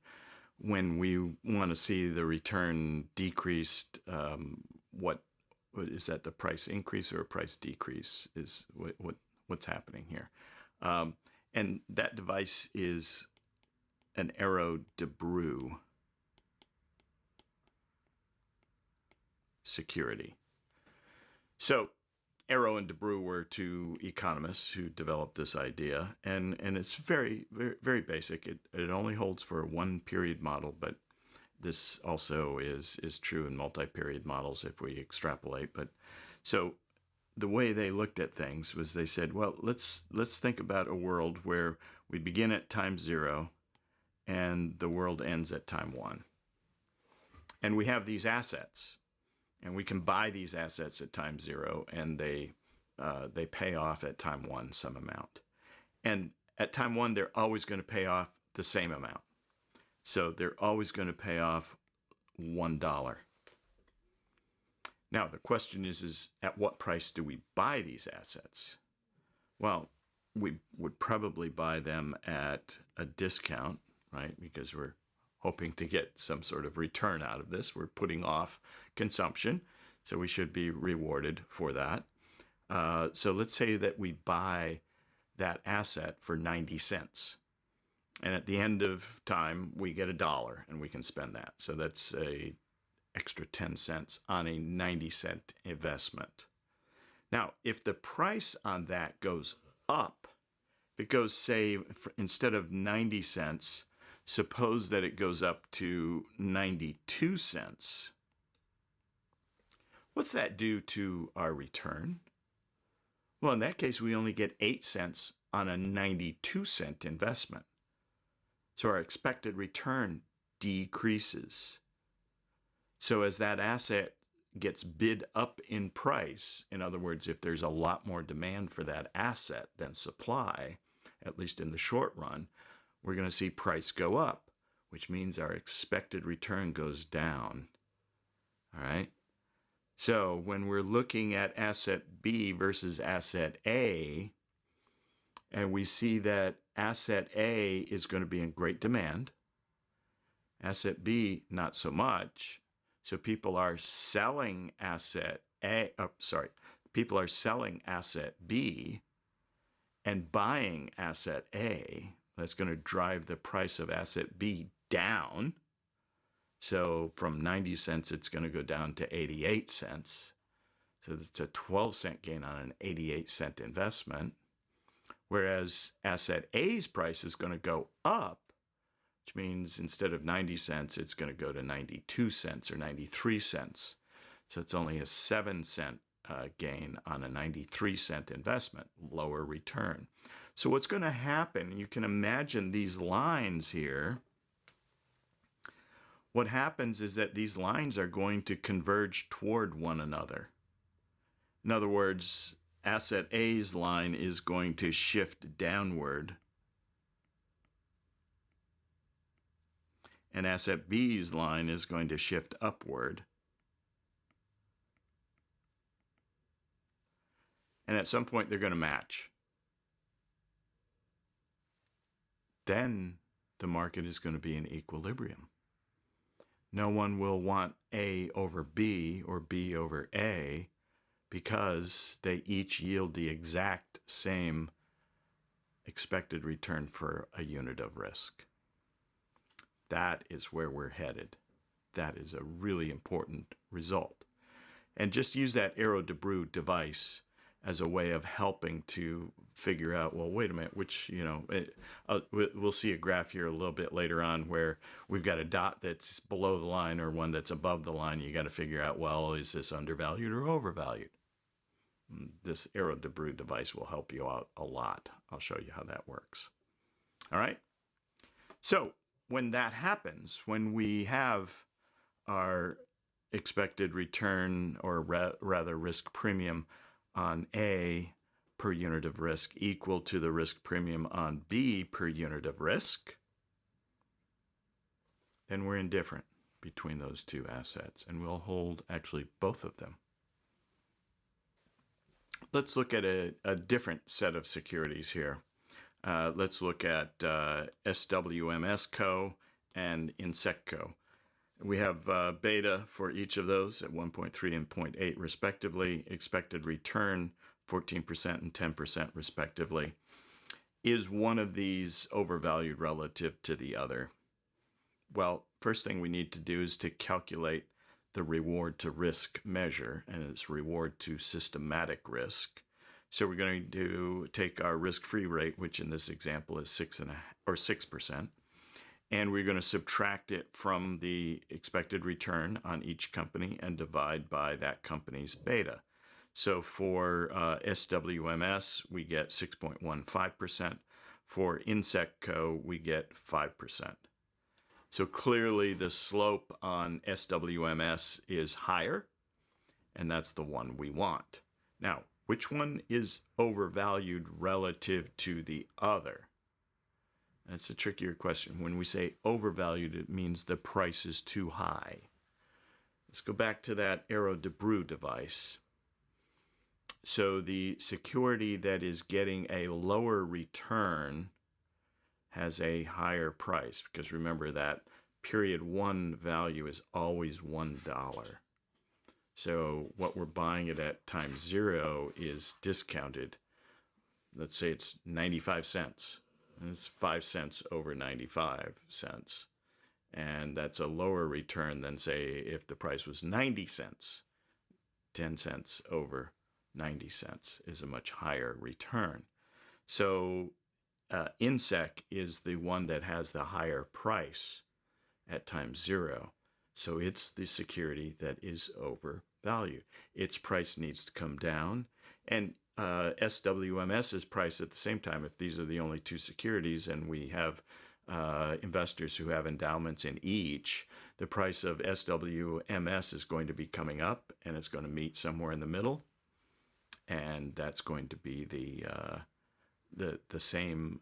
when we want to see the return decreased. What is that? The price increase or a price decrease is what's happening here, and that device is an Arrow DeBrew security. So Arrow and DeBrew were two economists who developed this idea, and it's very, very, very basic. It only holds for a one-period model, but this also is true in multi-period models if we extrapolate. But so the way they looked at things was they said, well, let's think about a world where we begin at time 0 and the world ends at time 1. And we have these assets, and we can buy these assets at time 0, and they pay off at time 1 some amount. And at time 1, they're always going to pay off the same amount. So they're always going to pay off $1. Now, the question is at what price do we buy these assets? Well, we would probably buy them at a discount, right? Because we're hoping to get some sort of return out of this. We're putting off consumption, so we should be rewarded for that. So let's say that we buy that asset for 90 cents. And at the end of time, we get $1 and we can spend that. So that's a extra 10 cents on a 90-cent investment. Now, if the price on that goes up, if it goes, say, instead of 90 cents, suppose that it goes up to 92 cents. What's that do to our return? Well, in that case, we only get 8 cents on a 92-cent investment. So our expected return decreases. So as that asset gets bid up in price, in other words, if there's a lot more demand for that asset than supply, at least in the short run, we're going to see price go up, which means our expected return goes down. All right? So when we're looking at asset B versus asset A, and we see that asset A is going to be in great demand, asset B not so much, So people are selling asset A, people are selling asset B and buying asset A. That's going to drive the price of asset B down. So from 90 cents, it's going to go down to 88 cents. So it's a 12-cent gain on an 88-cent investment. Whereas asset A's price is going to go up, which means instead of 90 cents, it's going to go to 92 cents or 93 cents. So it's only a 7-cent gain on a 93-cent investment, lower return. So what's going to happen, you can imagine these lines here. What happens is that these lines are going to converge toward one another. In other words, asset A's line is going to shift downward, and asset B's line is going to shift upward. And at some point, they're going to match. Then the market is going to be in equilibrium. No one will want A over B or B over A because they each yield the exact same expected return for a unit of risk. That is where we're headed. That is a really important result. And just use that Arrow de Brue device as a way of helping to figure out, well, wait a minute, which, we'll see a graph here a little bit later on where we've got a dot that's below the line or one that's above the line. You got to figure out, well, is this undervalued or overvalued? This Arrow de Brue device will help you out a lot. I'll show you how that works. All right. So when that happens, when we have our expected return or rather risk premium on A per unit of risk equal to the risk premium on B per unit of risk, then we're indifferent between those two assets, and we'll hold actually both of them. Let's look at a different set of securities here. Let's look at SWMS Co. and Insect Co. We have beta for each of those at 1.3 and 0.8 respectively. Expected return 14% and 10% respectively. Is one of these overvalued relative to the other? Well, first thing we need to do is to calculate the reward to risk measure, and it's reward to systematic risk. So we're going to take our risk-free rate, which in this example is 6%, and we're going to subtract it from the expected return on each company and divide by that company's beta. So for SWMS, we get 6.15%. For Insect Co., we get 5%. So clearly the slope on SWMS is higher, and that's the one we want. Now, which one is overvalued relative to the other? That's a trickier question. When we say overvalued, it means the price is too high. Let's go back to that Arrow de Brue device. So the security that is getting a lower return has a higher price, because remember that period one value is always $1. So what we're buying it at times 0 is discounted. Let's say it's 95 cents. And it's 5 cents over 95 cents. And that's a lower return than, say, if the price was 90 cents. 10 cents over 90 cents is a much higher return. So Insect is the one that has the higher price at times 0. So it's the security that is overvalued. Its price needs to come down. And SWMS's price at the same time, if these are the only two securities and we have investors who have endowments in each, the price of SWMS is going to be coming up, and it's going to meet somewhere in the middle, and that's going to be the same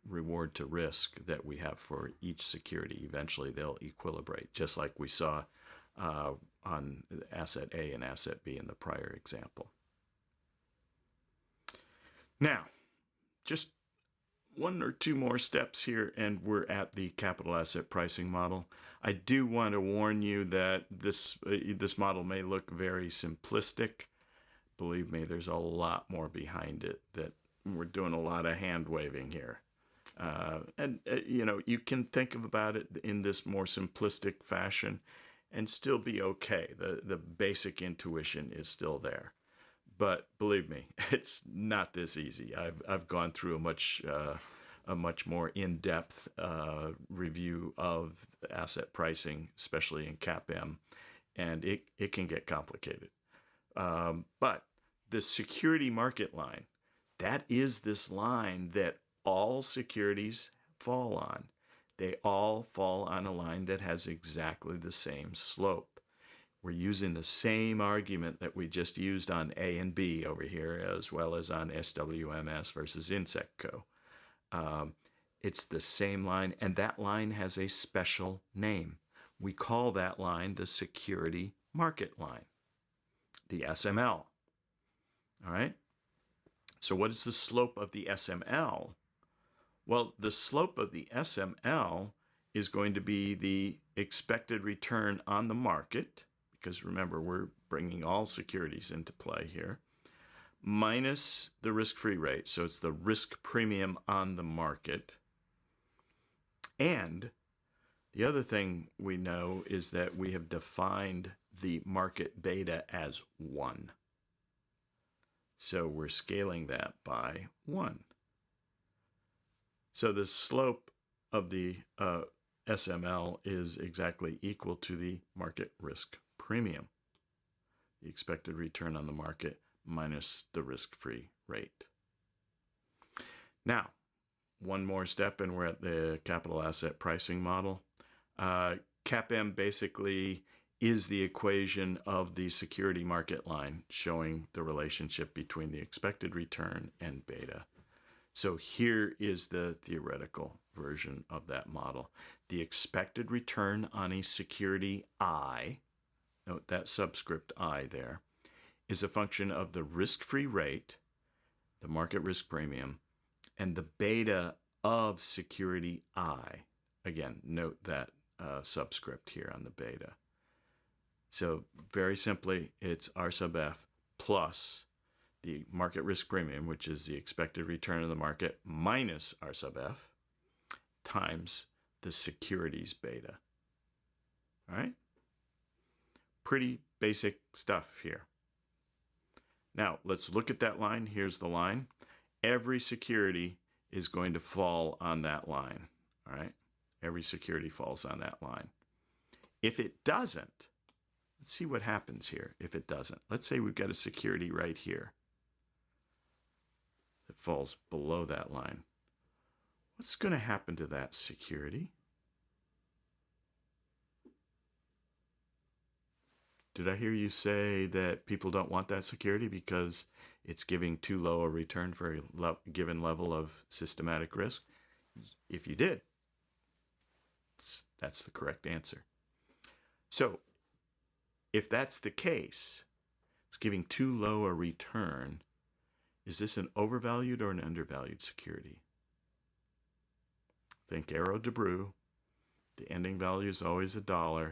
reward to risk that we have for each security. Eventually they'll equilibrate, just like we saw on asset A and asset B in the prior example. Now, just one or two more steps here, and we're at the capital asset pricing model. I do want to warn you that this model may look very simplistic. Believe me, there's a lot more behind it. That we're doing a lot of hand waving here. You can think about it in this more simplistic fashion and still be okay. The basic intuition is still there. But believe me, it's not this easy. I've gone through a much more in-depth review of asset pricing, especially in CAPM, and it can get complicated. But the security market line, that is this line that all securities fall on. They all fall on a line that has exactly the same slope. We're using the same argument that we just used on A and B over here, as well as on SWMS versus Insectco. It's the same line, and that line has a special name. We call that line the security market line, the SML. All right? So what is the slope of the SML? Well, the slope of the SML is going to be the expected return on the market, because remember, we're bringing all securities into play here, minus the risk-free rate. So it's the risk premium on the market. And the other thing we know is that we have defined the market beta as 1. So we're scaling that by 1. So the slope of the SML is exactly equal to the market risk premium, the expected return on the market minus the risk-free rate. Now, one more step and we're at the capital asset pricing model. CAPM basically is the equation of the security market line showing the relationship between the expected return and beta. So here is the theoretical version of that model. The expected return on a security I, note that subscript I there, is a function of the risk-free rate, the market risk premium, and the beta of security I. Again, note that subscript here on the beta. So very simply, it's R sub F plus the market risk premium, which is the expected return of the market, minus R sub F, times the securities beta. All right? Pretty basic stuff here. Now, let's look at that line. Here's the line. Every security is going to fall on that line. All right? Every security falls on that line. If it doesn't, let's see what happens here if it doesn't. Let's say we've got a security right here that falls below that line. What's going to happen to that security? Did I hear you say that people don't want that security because it's giving too low a return for a given level of systematic risk? If you did, that's the correct answer. So if that's the case, it's giving too low a return. Is this an overvalued or an undervalued security? Think Arrow DeBrew. The ending value is always $1.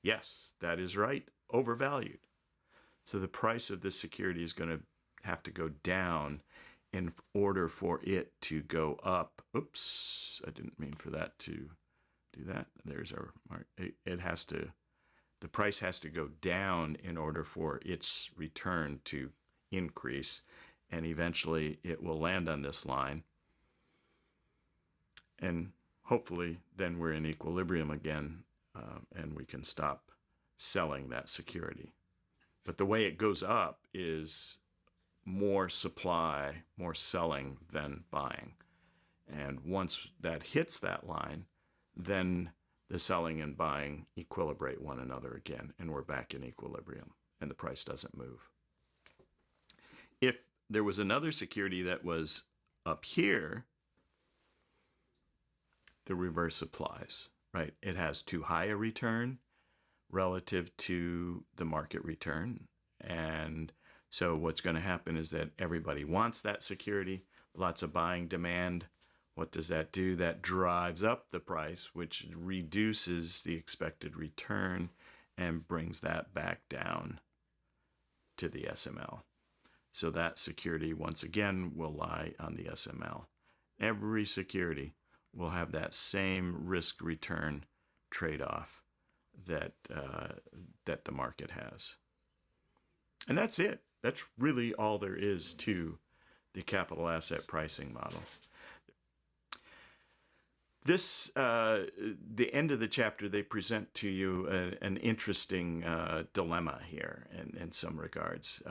Yes, that is right, overvalued. So the price of this security is going to have to go down in order for it to go up. Oops, I didn't mean for that to do that. There's our mark. The price has to go down in order for its return to increase, and eventually it will land on this line. And hopefully then we're in equilibrium again, and we can stop selling that security. But the way it goes up is more supply, more selling than buying. And once that hits that line, then the selling and buying equilibrate one another again, and we're back in equilibrium, and the price doesn't move. If there was another security that was up here, the reverse applies, right? It has too high a return relative to the market return. And so what's going to happen is that everybody wants that security, lots of buying demand. What does that do? That drives up the price, which reduces the expected return and brings that back down to the SML. So that security, once again, will lie on the SML. Every security will have that same risk-return trade-off that the market has. And that's it. That's really all there is to the capital asset pricing model. This, the end of the chapter, they present to you an interesting dilemma here in some regards.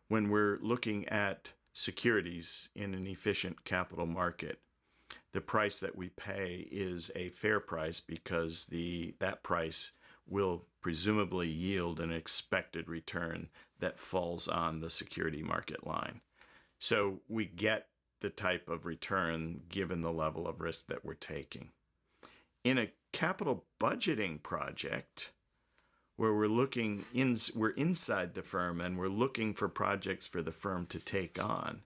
When we're looking at securities in an efficient capital market, the price that we pay is a fair price because that price will presumably yield an expected return that falls on the security market line. So we get the type of return given the level of risk that we're taking. In a capital budgeting project, where we're inside the firm and we're looking for projects for the firm to take on,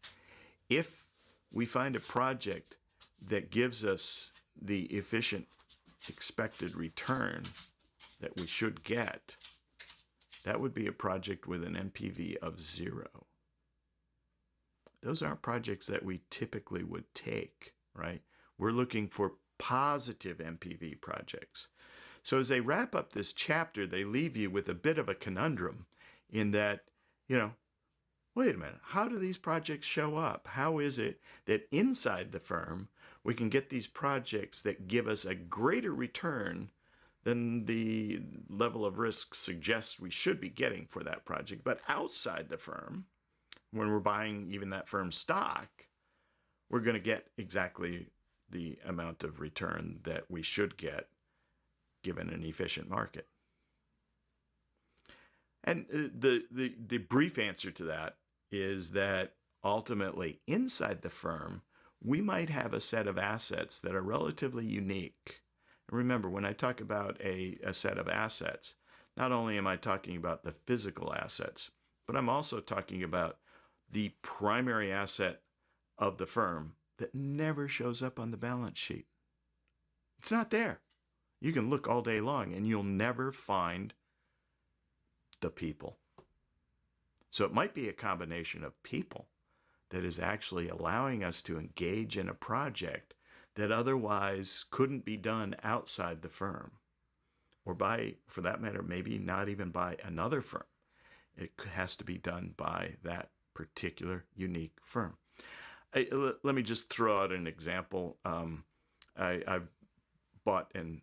if we find a project that gives us the efficient expected return that we should get, that would be a project with an NPV of 0. Those aren't projects that we typically would take, right? We're looking for positive NPV projects. So as they wrap up this chapter, they leave you with a bit of a conundrum in that, wait a minute, how do these projects show up? How is it that inside the firm we can get these projects that give us a greater return than the level of risk suggests we should be getting for that project, but outside the firm, when we're buying even that firm's stock, we're going to get exactly the amount of return that we should get given an efficient market. And the brief answer to that is that ultimately inside the firm, we might have a set of assets that are relatively unique. Remember, when I talk about a set of assets, not only am I talking about the physical assets, but I'm also talking about the primary asset of the firm that never shows up on the balance sheet. It's not there. You can look all day long and you'll never find the people. So it might be a combination of people that is actually allowing us to engage in a project that otherwise couldn't be done outside the firm, or by, for that matter, maybe not even by another firm. It has to be done by that particular unique firm. Let me just throw out an example. I've bought and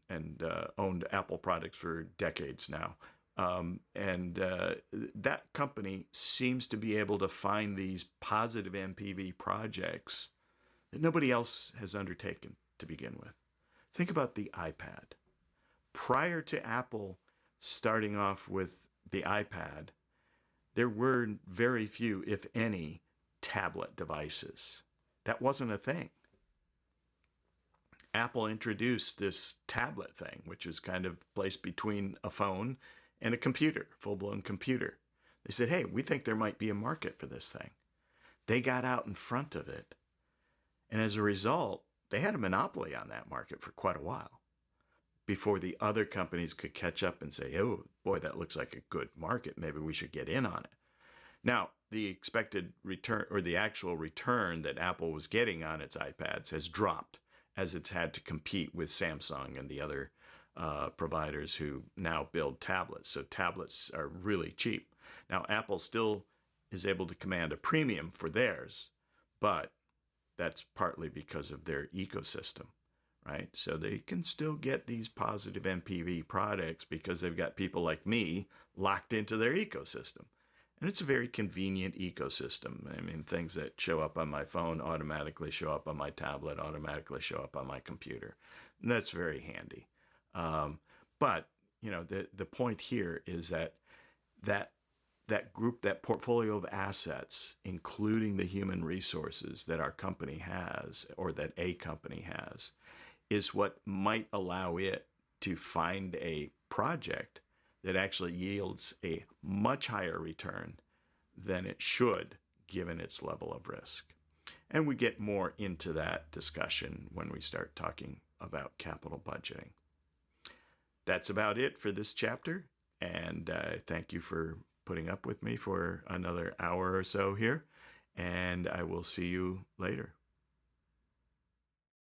owned Apple products for decades now. That company seems to be able to find these positive NPV projects that nobody else has undertaken to begin with. Think about the iPad. Prior to Apple starting off with the iPad, there were very few, if any, tablet devices. That wasn't a thing. Apple introduced this tablet thing, which was kind of placed between a phone and a computer, full-blown computer. They said, hey, we think there might be a market for this thing. They got out in front of it. And as a result, they had a monopoly on that market for quite a while before the other companies could catch up and say, oh, boy, that looks like a good market. Maybe we should get in on it. Now, the expected return, or the actual return that Apple was getting on its iPads, has dropped as it's had to compete with Samsung and the other providers who now build tablets. So tablets are really cheap. Now, Apple still is able to command a premium for theirs, but that's partly because of their ecosystem, right? So they can still get these positive NPV products because they've got people like me locked into their ecosystem. And it's a very convenient ecosystem. I mean, things that show up on my phone automatically show up on my tablet, automatically show up on my computer. And that's very handy. But, the point here is that group, that portfolio of assets, including the human resources that our company has, or that a company has, is what might allow it to find a project that actually yields a much higher return than it should given its level of risk. And we get more into that discussion when we start talking about capital budgeting. That's about it for this chapter. And thank you for putting up with me for another hour or so here. And I will see you later.